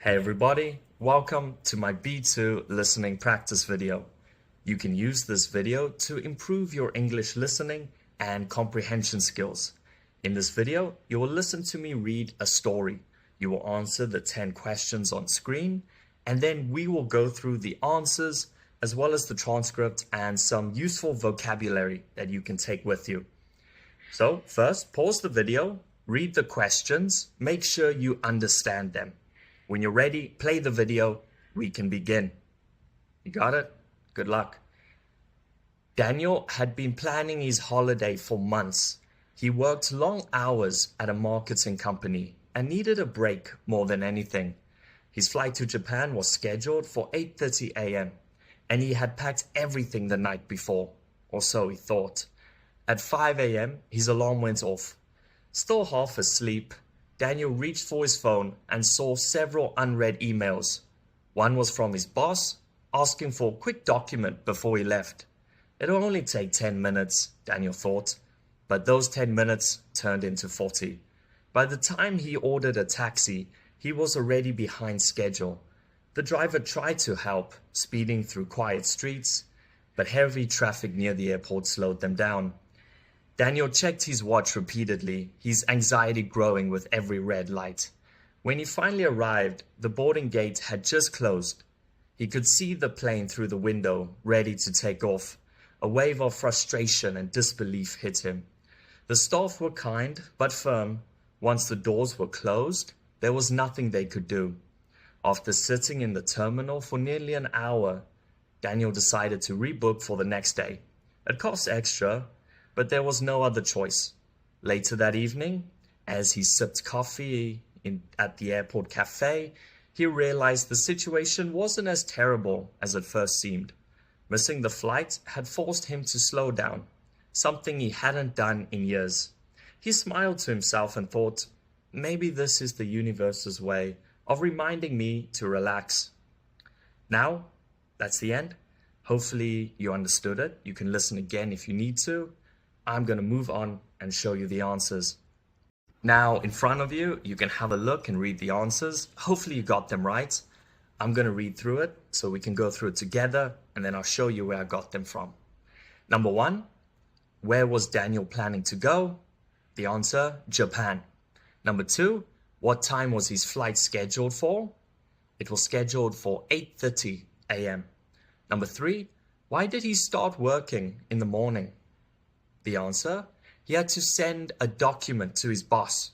Hey everybody, welcome to my B2 listening practice video. You can use this video to improve your English listening and comprehension skills. In this video, you will listen to me read a story. You will answer the 10 questions on screen, and then we will go through the answers as well as the transcript and some useful vocabulary that you can take with you. So first, pause the video, read the questions, make sure you understand them. When you're ready, play the video, we can begin. You got it? Good luck. Daniel had been planning his holiday for months. He worked long hours at a marketing company and needed a break more than anything. His flight to Japan was scheduled for 8:30 a.m. and he had packed everything the night before, or so he thought. At 5 a.m., his alarm went off. Still half asleep, Daniel reached for his phone and saw several unread emails. One was from his boss, asking for a quick document before he left. It'll only take 10 minutes, Daniel thought, but those 10 minutes turned into 40. By the time he ordered a taxi, he was already behind schedule. The driver tried to help, speeding through quiet streets, but heavy traffic near the airport slowed them down. Daniel checked his watch repeatedly, his anxiety growing with every red light. When he finally arrived, the boarding gate had just closed. He could see the plane through the window, ready to take off. A wave of frustration and disbelief hit him. The staff were kind but firm. Once the doors were closed, there was nothing they could do. After sitting in the terminal for nearly an hour, Daniel decided to rebook for the next day. It cost extra, but there was no other choice. Later that evening, as he sipped coffee at the airport cafe, he realized the situation wasn't as terrible as it first seemed. Missing the flight had forced him to slow down, something he hadn't done in years. He smiled to himself and thought, maybe this is the universe's way of reminding me to relax. Now, that's the end. Hopefully you understood it. You can listen again if you need to. I'm going to move on and show you the answers. Now, in front of you, you can have a look and read the answers. Hopefully you got them right. I'm going to read through it so we can go through it together, and then I'll show you where I got them from. Number 1, where was Daniel planning to go? The answer, Japan. Number 2, what time was his flight scheduled for? It was scheduled for 8:30 a.m. Number 3, why did he start working in the morning? The answer, he had to send a document to his boss.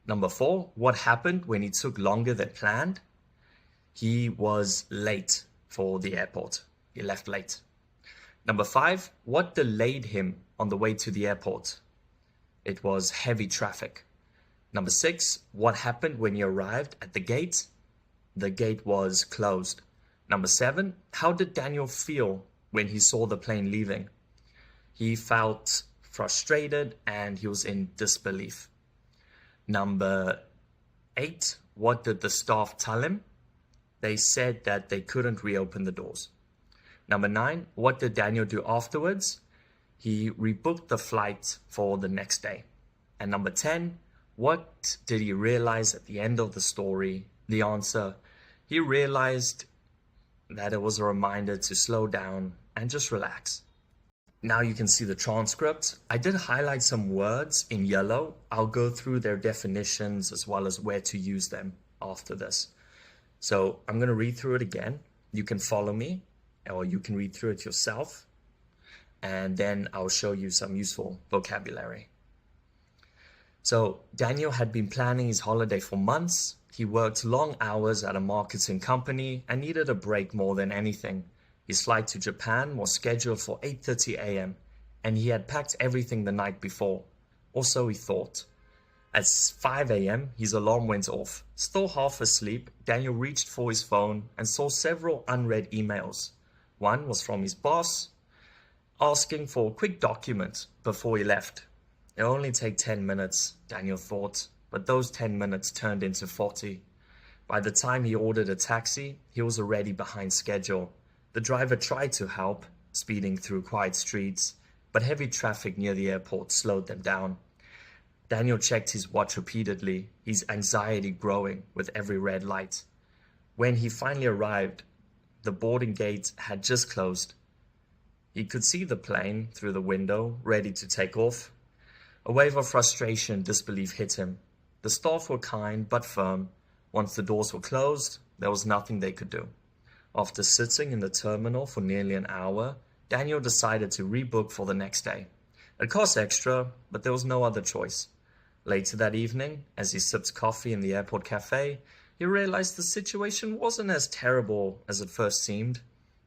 Number 4, what happened when he took longer than planned? He was late for the airport. He left late. Number 5, what delayed him on the way to the airport? It was heavy traffic. Number 6, what happened when he arrived at the gate? The gate was closed. Number 7, how did Daniel feel when he saw the plane leaving? He felt frustrated and he was in disbelief. Number 8, what did the staff tell him? They said that they couldn't reopen the doors. Number 9, what did Daniel do afterwards? He rebooked the flight for the next day. And number 10, what did he realize at the end of the story? The answer, he realized that it was a reminder to slow down and just relax. Now you can see the transcript. I did highlight some words in yellow. I'll go through their definitions as well as where to use them after this. So I'm going to read through it again. You can follow me or you can read through it yourself. And then I'll show you some useful vocabulary. So Daniel had been planning his holiday for months. He worked long hours at a marketing company and needed a break more than anything. His flight to Japan was scheduled for 8:30 a.m. and he had packed everything the night before, or so he thought. At 5 a.m., his alarm went off. Still half asleep, Daniel reached for his phone and saw several unread emails. One was from his boss, asking for a quick document before he left. It'll only take 10 minutes, Daniel thought, but those 10 minutes turned into 40. By the time he ordered a taxi, he was already behind schedule. The driver tried to help, speeding through quiet streets, but heavy traffic near the airport slowed them down. Daniel checked his watch repeatedly, his anxiety growing with every red light. When he finally arrived, the boarding gate had just closed. He could see the plane through the window, ready to take off. A wave of frustration and disbelief hit him. The staff were kind but firm. Once the doors were closed, there was nothing they could do. After sitting in the terminal for nearly an hour, Daniel decided to rebook for the next day. It cost extra, but there was no other choice. Later that evening, as he sipped coffee in the airport cafe, he realized the situation wasn't as terrible as it first seemed.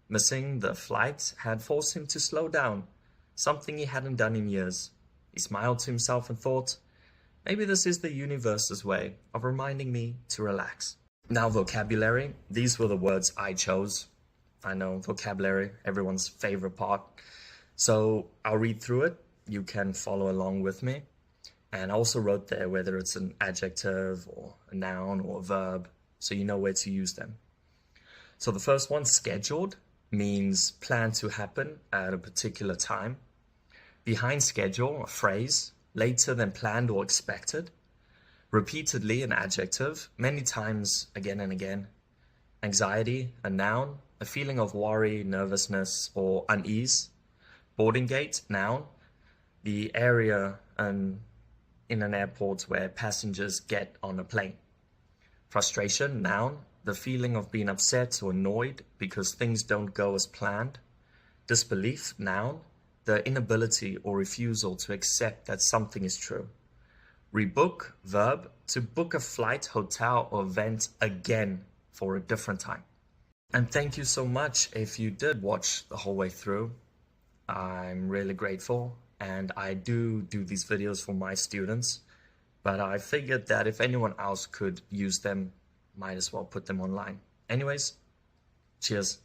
Missing the flight had forced him to slow down, something he hadn't done in years. He smiled to himself and thought, maybe this is the universe's way of reminding me to relax. Now vocabulary. These were the words I chose. I know, vocabulary, everyone's favorite part. So I'll read through it. You can follow along with me. And I also wrote there whether it's an adjective or a noun or a verb, so you know where to use them. So the first one, scheduled, means planned to happen at a particular time. Behind schedule, a phrase, later than planned or expected. Repeatedly, an adjective, many times, again and again. Anxiety, a noun, a feeling of worry, nervousness, or unease. Boarding gate, noun, the area in an airport where passengers get on a plane. Frustration, noun, the feeling of being upset or annoyed because things don't go as planned. Disbelief, noun, the inability or refusal to accept that something is true. Rebook, verb, to book a flight, hotel, or event again for a different time. And thank you so much if you did watch the whole way through. I'm really grateful, and I do these videos for my students, but I figured that if anyone else could use them, might as well put them online. Anyways, cheers.